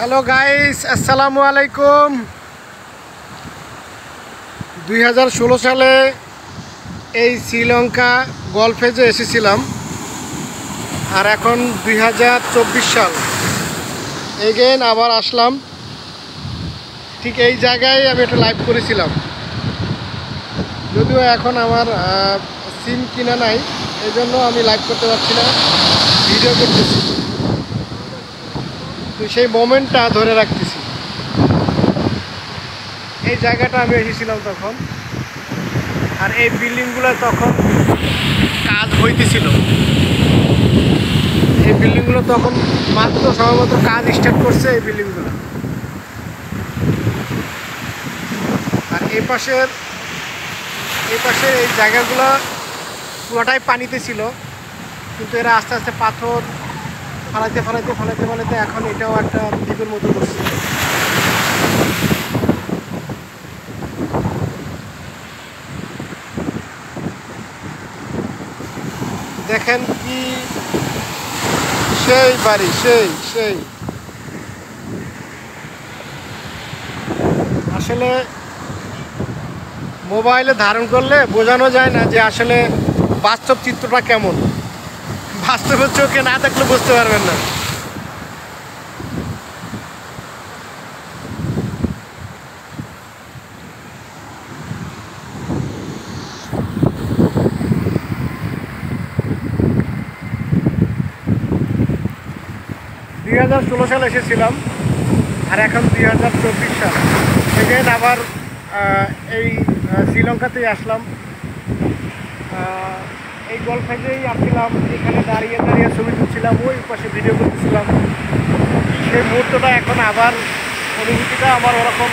Hello guys, আসসালামু আলাইকুম। 2016 সালে এই শ্রীলঙ্কা গলফে এসেছিলাম, আর এখন 2024 সাল এগেন আবার আসলাম। ঠিক এই জায়গায় আমি একটা লাইভ করেছিলাম, যদিও এখন আমার সিম কিনা নাই, এই জন্য আমি লাইভ করতে পারছি না, ভিডিও করতেছি। তো সেই মোমেন্টটা ধরে রাখতেছি। এই জায়গাটা আমি এসেছিলাম তখন, আর এই বিল্ডিংগুলো তখন কাজ হইতেছিল। এই বিল্ডিংগুলো তখন মাত্র সম্ভবত কাজ স্টার্ট করছে এই বিল্ডিংগুলো। আর এই পাশের এই জায়গাগুলো পুরোটাই পানিতে ছিল, কিন্তু এরা আস্তে আস্তে পাথর ফালাইতে এখন এটাও একটা দ্বীপের মতো করছে। দেখেন কি সেই বাড়ি, সেই আসলে মোবাইলে ধারণ করলে বোঝানো যায় না যে আসলে বাস্তব চিত্রটা কেমন। বাস্তবের চোখে না দেখলে বুঝতে পারবেন না। দুই 2016 সালে এসেছিলাম, আর এখন 2024 সাল সেখানে আবার এই শ্রীলঙ্কাতেই আসলাম। এই গলফেজেই আসছিলাম, এখানে দাঁড়িয়ে ছবি তুলছিলাম, ওই পাশে ভিডিও করতেছিলাম। সেই মুহূর্তটা এখন আবার অনুভূতিটা আমার ওরকম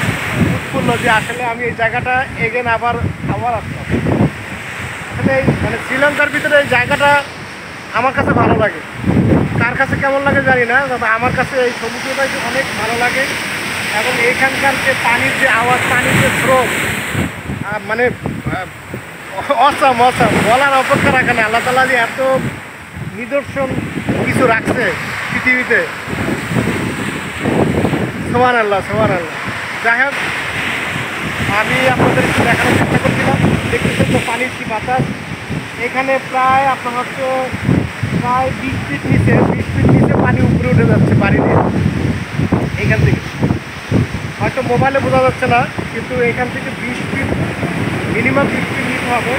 উৎফুল্ল যে আসলে আমি এই জায়গাটা এগেন আবার আসলাম। আসলে এই মানে শ্রীলঙ্কার ভিতরে এই জায়গাটা আমার কাছে ভালো লাগে। কার কাছে কেমন লাগে জানি না, তবে আমার কাছে এই সমুদ্রটাই অনেক ভালো লাগে। এবং এইখানকার যে পানির যে আওয়াজ, পানির যে স্রোত, মানে অসাম বলার অপেক্ষা রাখে না। আল্লাহ তাআলা যে এত নিদর্শন কিছু রাখছে পৃথিবীতে, সুবহানাল্লাহ। যাই হোক, আমি আপনাদের একটু দেখানোর চেষ্টা করছিলাম। দেখতেছেন তো পানির কি বাতাস। এখানে প্রায় আপনার হচ্ছে প্রায় 20 ফিট নিচে পানি উপরে উঠে যাচ্ছে বাড়ি দিয়ে। এইখান থেকে হয়তো মোবাইলে বোঝা যাচ্ছে না, কিন্তু এখান থেকে 20 ফিট মিনিমাম 20 ফিট নিতে হবে।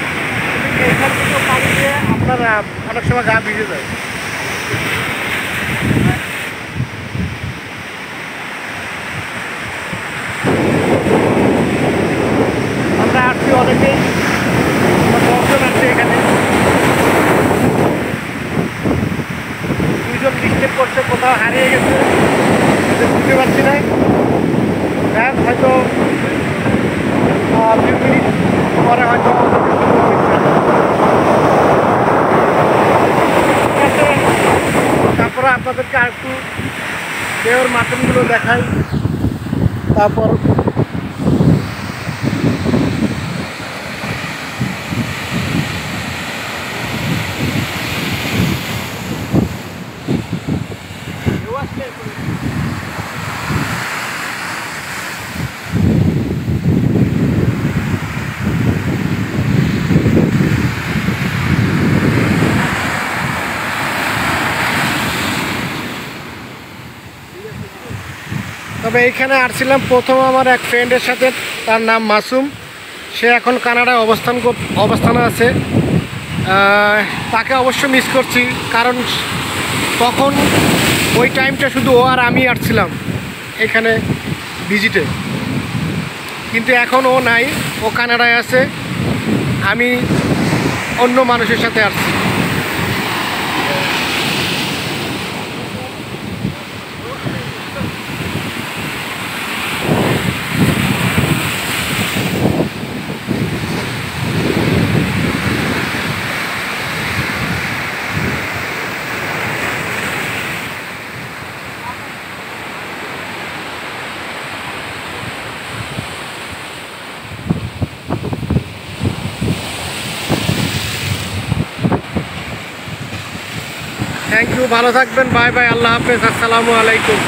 কিন্তু এখান থেকে পানি দিয়ে আপনার অনেক সময় গা ভিজে যায়। আমরা আসছি অনেকেই, 10 জন আসছে এখানে। 2 জন ডিস্টার্ব করছে, কোথাও হারিয়ে গেছে, বুঝতে পারছি না। হয়তো 2 মিনিট পরে হয়তো তারপরে আপনাদেরকে আর একটু দেওয়ার মাটনগুলো দেখাই। তারপর তবে এইখানে আসছিলাম প্রথম আমার এক ফ্রেন্ডের সাথে, তার নাম মাসুম। সে এখন কানাডায় অবস্থানে আছে। তাকে অবশ্য মিস করছি, কারণ তখন ওই টাইমটা শুধু ও আর আমি আসছিলাম এখানে ভিজিটে। কিন্তু এখন ও নাই, ও কানাডায় আছে, আমি অন্য মানুষের সাথে আসছি। থ্যাংক ইউ, ভালো থাকবেন, বাই বাই, আল্লাহ হাফেজ, আসসালামু আলাইকুম।